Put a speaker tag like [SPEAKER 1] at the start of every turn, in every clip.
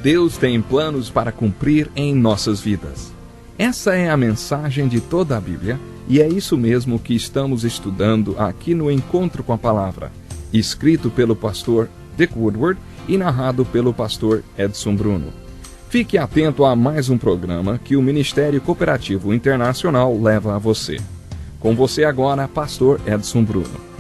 [SPEAKER 1] Deus tem planos para cumprir em nossas vidas. Essa é a mensagem de toda a Bíblia e é isso mesmo que estamos estudando aqui no Encontro com a Palavra, escrito pelo pastor Dick Woodward e narrado pelo pastor Edson Bruno. Fique atento a mais um programa que o Ministério Cooperativo Internacional leva a você. Com você agora, pastor Edson Bruno.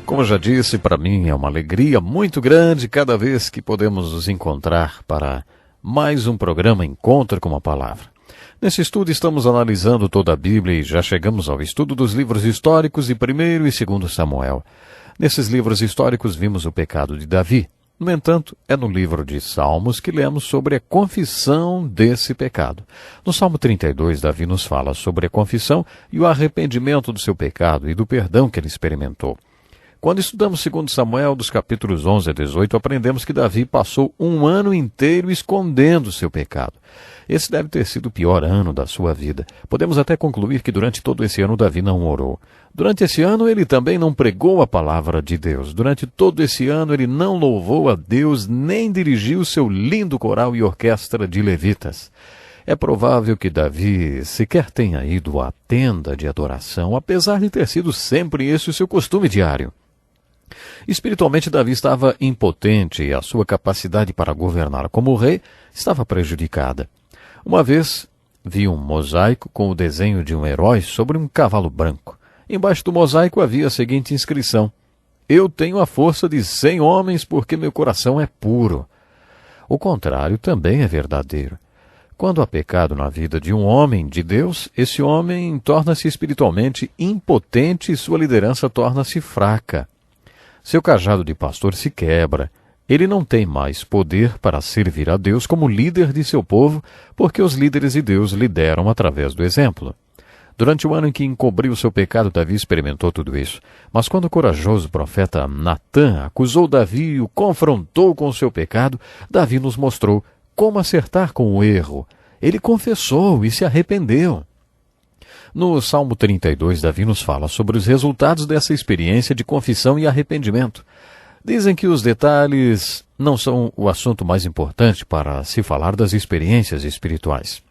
[SPEAKER 2] Como já disse, para mim é uma alegria muito grande cada vez que podemos nos encontrar para mais um programa Encontro com a Palavra. Nesse estudo estamos analisando toda a Bíblia e já chegamos ao estudo dos livros históricos de 1º e 2º Samuel. Nesses livros históricos vimos o pecado de Davi. No entanto, é no livro de Salmos que lemos sobre a confissão desse pecado. No Salmo 32, Davi nos fala sobre a confissão e o arrependimento do seu pecado e do perdão que ele experimentou. Quando estudamos 2 Samuel, dos capítulos 11 a 18, aprendemos que Davi passou um ano inteiro escondendo seu pecado. Esse deve ter sido o pior ano da sua vida. Podemos até concluir que durante todo esse ano Davi não orou. Durante esse ano ele também não pregou a palavra de Deus. Durante todo esse ano ele não louvou a Deus, nem dirigiu seu lindo coral e orquestra de levitas. É provável que Davi sequer tenha ido à tenda de adoração, apesar de ter sido sempre esse o seu costume diário. Espiritualmente, Davi estava impotente e a sua capacidade para governar como rei estava prejudicada. Uma vez, vi um mosaico com o desenho de um herói sobre um cavalo branco. Embaixo do mosaico havia a seguinte inscrição: "Eu tenho a força de 100 homens porque meu coração é puro." O contrário também é verdadeiro. Quando há pecado na vida de um homem de Deus, esse homem torna-se espiritualmente impotente e sua liderança torna-se fraca. Seu cajado de pastor se quebra. Ele não tem mais poder para servir a Deus como líder de seu povo, porque os líderes de Deus lideram através do exemplo. Durante o ano em que encobriu seu pecado, Davi experimentou tudo isso. Mas quando o corajoso profeta Natã acusou Davi e o confrontou com seu pecado, Davi nos mostrou como acertar com o erro. Ele confessou e se arrependeu. No Salmo 32, Davi nos fala sobre os resultados dessa experiência de confissão e arrependimento. Dizem que os detalhes não são o assunto mais importante para se falar das experiências espirituais.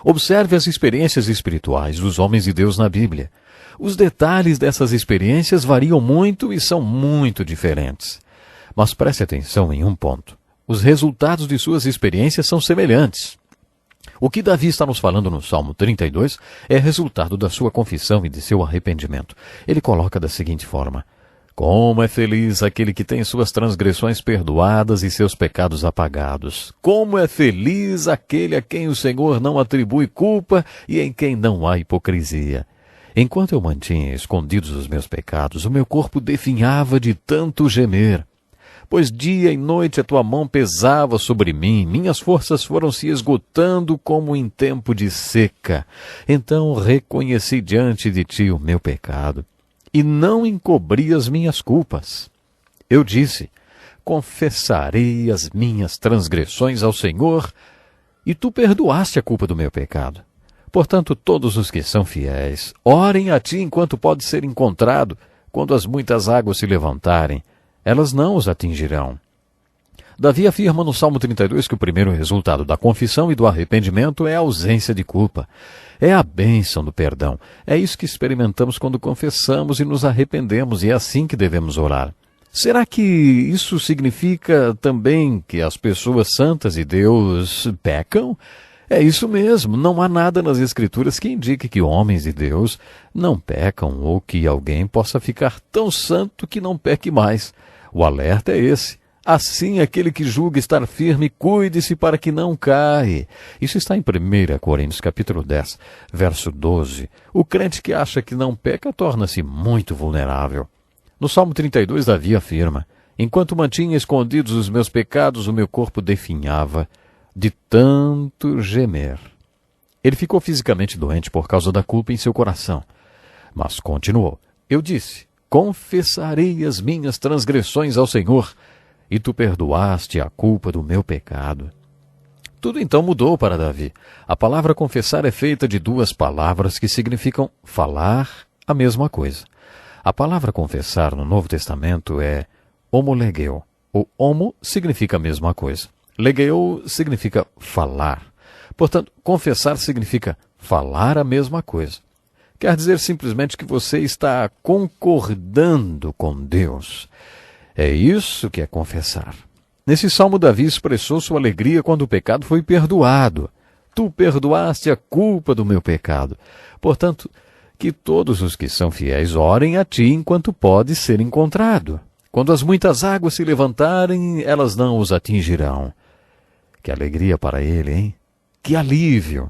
[SPEAKER 2] Observe as experiências espirituais dos homens de Deus na Bíblia. Os detalhes dessas experiências variam muito e são muito diferentes. Mas preste atenção em um ponto. Os resultados de suas experiências são semelhantes. O que Davi está nos falando no Salmo 32 é resultado da sua confissão e de seu arrependimento. Ele coloca da seguinte forma: "Como é feliz aquele que tem suas transgressões perdoadas e seus pecados apagados. Como é feliz aquele a quem o Senhor não atribui culpa e em quem não há hipocrisia. Enquanto eu mantinha escondidos os meus pecados, o meu corpo definhava de tanto gemer. Pois dia e noite a tua mão pesava sobre mim, minhas forças foram se esgotando como em tempo de seca. Então reconheci diante de ti o meu pecado, e não encobri as minhas culpas. Eu disse: confessarei as minhas transgressões ao Senhor, e tu perdoaste a culpa do meu pecado. Portanto, todos os que são fiéis, orem a ti enquanto pode ser encontrado, quando as muitas águas se levantarem, elas não os atingirão." Davi afirma no Salmo 32 que o primeiro resultado da confissão e do arrependimento é a ausência de culpa. É a bênção do perdão. É isso que experimentamos quando confessamos e nos arrependemos, e é assim que devemos orar. Será que isso significa também que as pessoas santas de Deus pecam? É isso mesmo, não há nada nas Escrituras que indique que homens de Deus não pecam ou que alguém possa ficar tão santo que não peque mais. O alerta é esse: assim aquele que julga estar firme, cuide-se para que não caia. Isso está em 1 Coríntios capítulo 10, verso 12. O crente que acha que não peca torna-se muito vulnerável. No Salmo 32, Davi afirma: enquanto mantinha escondidos os meus pecados, o meu corpo definhava de tanto gemer. Ele ficou fisicamente doente por causa da culpa em seu coração. Mas continuou: eu disse: confessarei as minhas transgressões ao Senhor, e tu perdoaste a culpa do meu pecado. Tudo então mudou para Davi. A palavra confessar é feita de duas palavras que significam falar a mesma coisa. A palavra confessar no Novo Testamento é homolegeu. O homo significa a mesma coisa. Legeu significa falar. Portanto, confessar significa falar a mesma coisa. Quer dizer simplesmente que você está concordando com Deus. É isso que é confessar. Nesse salmo, Davi expressou sua alegria quando o pecado foi perdoado. Tu perdoaste a culpa do meu pecado. Portanto, que todos os que são fiéis orem a ti enquanto pode ser encontrado. Quando as muitas águas se levantarem, elas não os atingirão. Que alegria para ele, hein? Que alívio!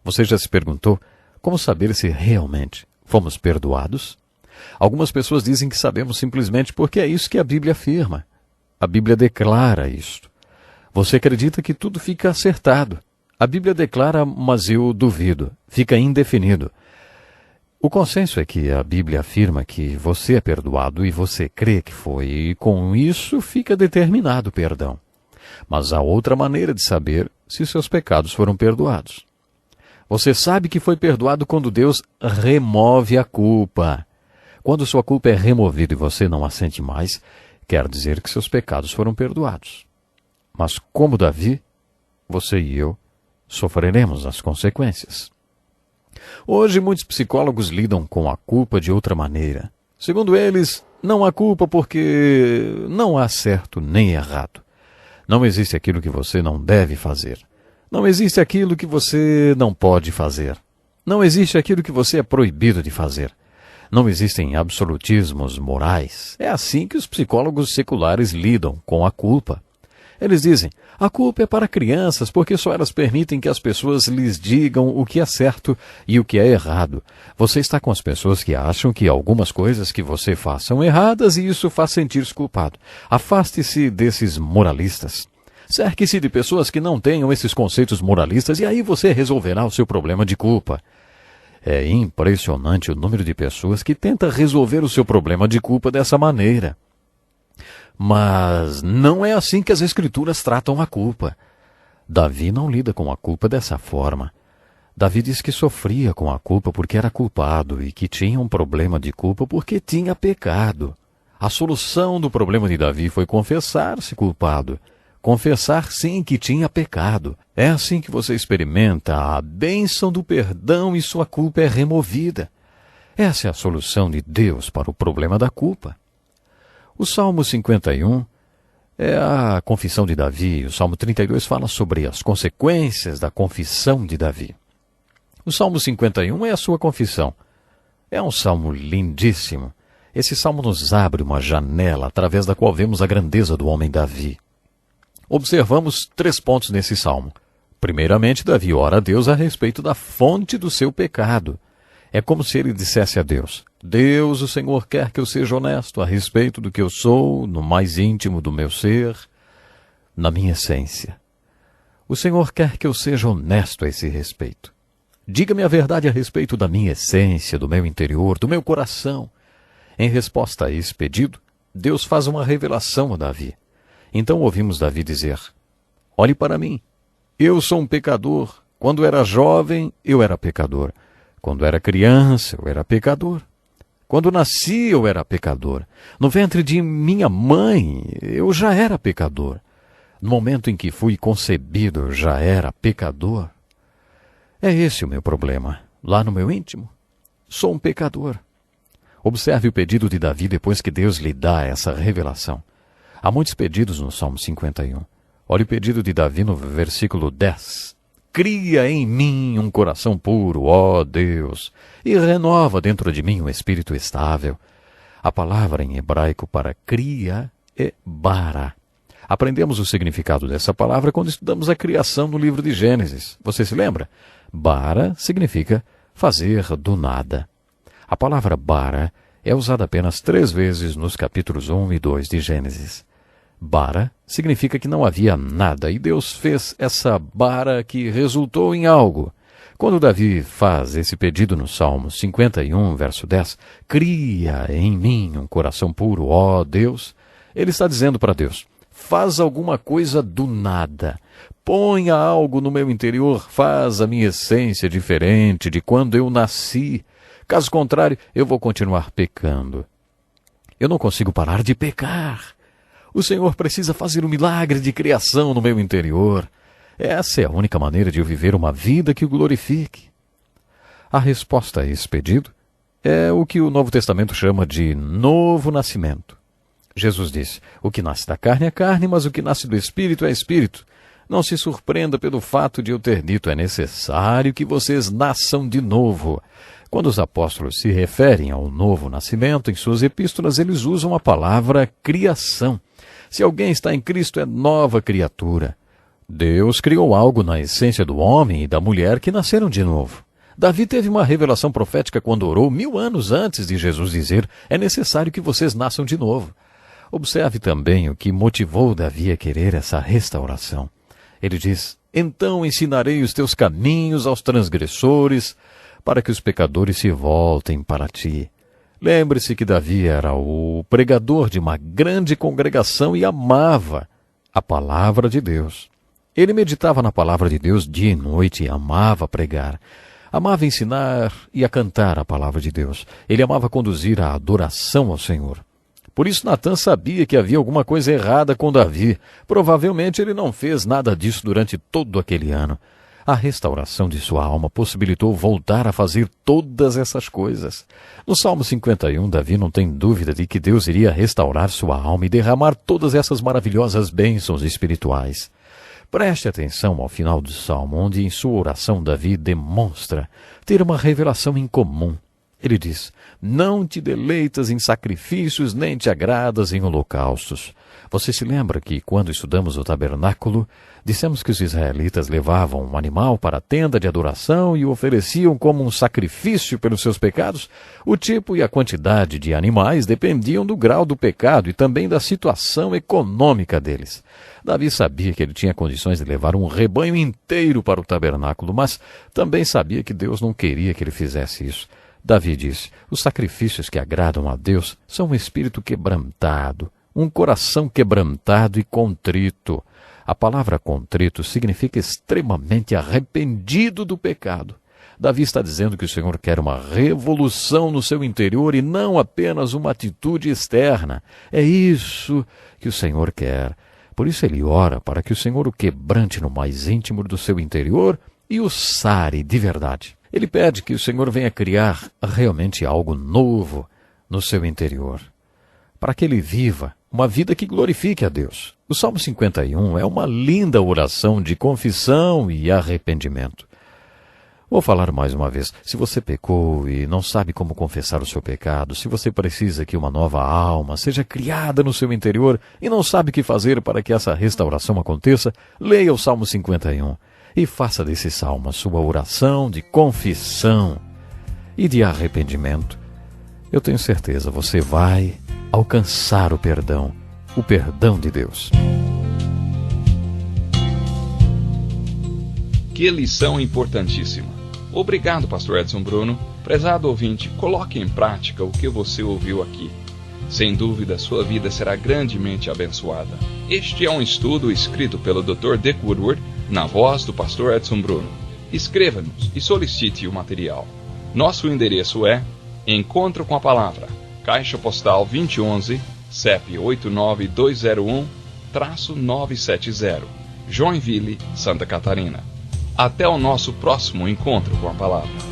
[SPEAKER 2] Você já se perguntou como saber se realmente fomos perdoados? Algumas pessoas dizem que sabemos simplesmente porque é isso que a Bíblia afirma. A Bíblia declara isto. Você acredita que tudo fica acertado. A Bíblia declara, mas eu duvido. Fica indefinido. O consenso é que a Bíblia afirma que você é perdoado e você crê que foi, e com isso fica determinado o perdão. Mas há outra maneira de saber se seus pecados foram perdoados. Você sabe que foi perdoado quando Deus remove a culpa. Quando sua culpa é removida e você não a sente mais, quer dizer que seus pecados foram perdoados. Mas como Davi, você e eu sofreremos as consequências. Hoje, muitos psicólogos lidam com a culpa de outra maneira. Segundo eles, não há culpa porque não há certo nem errado. Não existe aquilo que você não deve fazer. Não existe aquilo que você não pode fazer. Não existe aquilo que você é proibido de fazer. Não existem absolutismos morais. É assim que os psicólogos seculares lidam com a culpa. Eles dizem, a culpa é para crianças porque só elas permitem que as pessoas lhes digam o que é certo e o que é errado. Você está com as pessoas que acham que algumas coisas que você faz são erradas e isso faz sentir-se culpado. Afaste-se desses moralistas. Cerque-se de pessoas que não tenham esses conceitos moralistas e aí você resolverá o seu problema de culpa. É impressionante o número de pessoas que tenta resolver o seu problema de culpa dessa maneira. Mas não é assim que as Escrituras tratam a culpa. Davi não lida com a culpa dessa forma. Davi diz que sofria com a culpa porque era culpado e que tinha um problema de culpa porque tinha pecado. A solução do problema de Davi foi confessar-se culpado. Confessar sim que tinha pecado. É assim que você experimenta a bênção do perdão e sua culpa é removida. Essa é a solução de Deus para o problema da culpa. O Salmo 51 é a confissão de Davi. O Salmo 32 fala sobre as consequências da confissão de Davi. O Salmo 51 é a sua confissão. É um salmo lindíssimo. Esse salmo nos abre uma janela através da qual vemos a grandeza do homem Davi. Observamos 3 pontos nesse salmo. Primeiramente, Davi ora a Deus a respeito da fonte do seu pecado. É como se ele dissesse a Deus, Deus, o Senhor quer que eu seja honesto a respeito do que eu sou, no mais íntimo do meu ser, na minha essência. O Senhor quer que eu seja honesto a esse respeito. Diga-me a verdade a respeito da minha essência, do meu interior, do meu coração. Em resposta a esse pedido, Deus faz uma revelação a Davi. Então ouvimos Davi dizer, olhe para mim, eu sou um pecador. Quando era jovem, eu era pecador. Quando era criança, eu era pecador. Quando nasci, eu era pecador. No ventre de minha mãe, eu já era pecador. No momento em que fui concebido, eu já era pecador. É esse o meu problema. Lá no meu íntimo, sou um pecador. Observe o pedido de Davi depois que Deus lhe dá essa revelação. Há muitos pedidos no Salmo 51. Olha o pedido de Davi no versículo 10. Cria em mim um coração puro, ó Deus, e renova dentro de mim um espírito estável. A palavra em hebraico para cria é bara. Aprendemos o significado dessa palavra quando estudamos a criação no livro de Gênesis. Você se lembra? Bara significa fazer do nada. A palavra bara é usada apenas 3 vezes nos capítulos 1 e 2 de Gênesis. Bara significa que não havia nada e Deus fez essa bara que resultou em algo. Quando Davi faz esse pedido no Salmo 51, verso 10, cria em mim um coração puro, ó Deus, ele está dizendo para Deus, faz alguma coisa do nada. Ponha algo no meu interior, faz a minha essência diferente de quando eu nasci. Caso contrário, eu vou continuar pecando. Eu não consigo parar de pecar. O Senhor precisa fazer um milagre de criação no meu interior. Essa é a única maneira de eu viver uma vida que o glorifique. A resposta a esse pedido é o que o Novo Testamento chama de novo nascimento. Jesus disse: o que nasce da carne é carne, mas o que nasce do Espírito é Espírito. Não se surpreenda pelo fato de eu ter dito: é necessário que vocês nasçam de novo. Quando os apóstolos se referem ao novo nascimento em suas epístolas, eles usam a palavra criação. Se alguém está em Cristo, é nova criatura. Deus criou algo na essência do homem e da mulher que nasceram de novo. Davi teve uma revelação profética quando orou 1000 anos antes de Jesus dizer: é necessário que vocês nasçam de novo. Observe também o que motivou Davi a querer essa restauração. Ele diz: então ensinarei os teus caminhos aos transgressores, para que os pecadores se voltem para ti. Lembre-se que Davi era o pregador de uma grande congregação e amava a palavra de Deus. Ele meditava na palavra de Deus dia e noite e amava pregar. Amava ensinar e a cantar a palavra de Deus. Ele amava conduzir a adoração ao Senhor. Por isso Natã sabia que havia alguma coisa errada com Davi. Provavelmente ele não fez nada disso durante todo aquele ano. A restauração de sua alma possibilitou voltar a fazer todas essas coisas. No Salmo 51, Davi não tem dúvida de que Deus iria restaurar sua alma e derramar todas essas maravilhosas bênçãos espirituais. Preste atenção ao final do Salmo, onde em sua oração Davi demonstra ter uma revelação incomum. Ele diz: não te deleitas em sacrifícios, nem te agradas em holocaustos. Você se lembra que, quando estudamos o tabernáculo, dissemos que os israelitas levavam um animal para a tenda de adoração e o ofereciam como um sacrifício pelos seus pecados? O tipo e a quantidade de animais dependiam do grau do pecado e também da situação econômica deles. Davi sabia que ele tinha condições de levar um rebanho inteiro para o tabernáculo, mas também sabia que Deus não queria que ele fizesse isso. Davi disse: os sacrifícios que agradam a Deus são um espírito quebrantado, um coração quebrantado e contrito. A palavra contrito significa extremamente arrependido do pecado. Davi está dizendo que o Senhor quer uma revolução no seu interior e não apenas uma atitude externa. É isso que o Senhor quer. Por isso ele ora para que o Senhor o quebrante no mais íntimo do seu interior e o sare de verdade. Ele pede que o Senhor venha criar realmente algo novo no seu interior, para que ele viva uma vida que glorifique a Deus. O Salmo 51 é uma linda oração de confissão e arrependimento. Vou falar mais uma vez: se você pecou e não sabe como confessar o seu pecado, se você precisa que uma nova alma seja criada no seu interior e não sabe o que fazer para que essa restauração aconteça, leia o Salmo 51 e faça desse salmo a sua oração de confissão e de arrependimento. Eu tenho certeza, você vai alcançar o perdão de Deus.
[SPEAKER 1] Que lição importantíssima. Obrigado, pastor Edson Bruno. Prezado ouvinte, coloque em prática o que você ouviu aqui. Sem dúvida, sua vida será grandemente abençoada. Este é um estudo escrito pelo Dr. Dick Woodward, na voz do pastor Edson Bruno. Escreva-nos e solicite o material. Nosso endereço é Encontro com a Palavra, Caixa Postal 2011, CEP 89201-970, Joinville, Santa Catarina. Até o nosso próximo Encontro com a Palavra.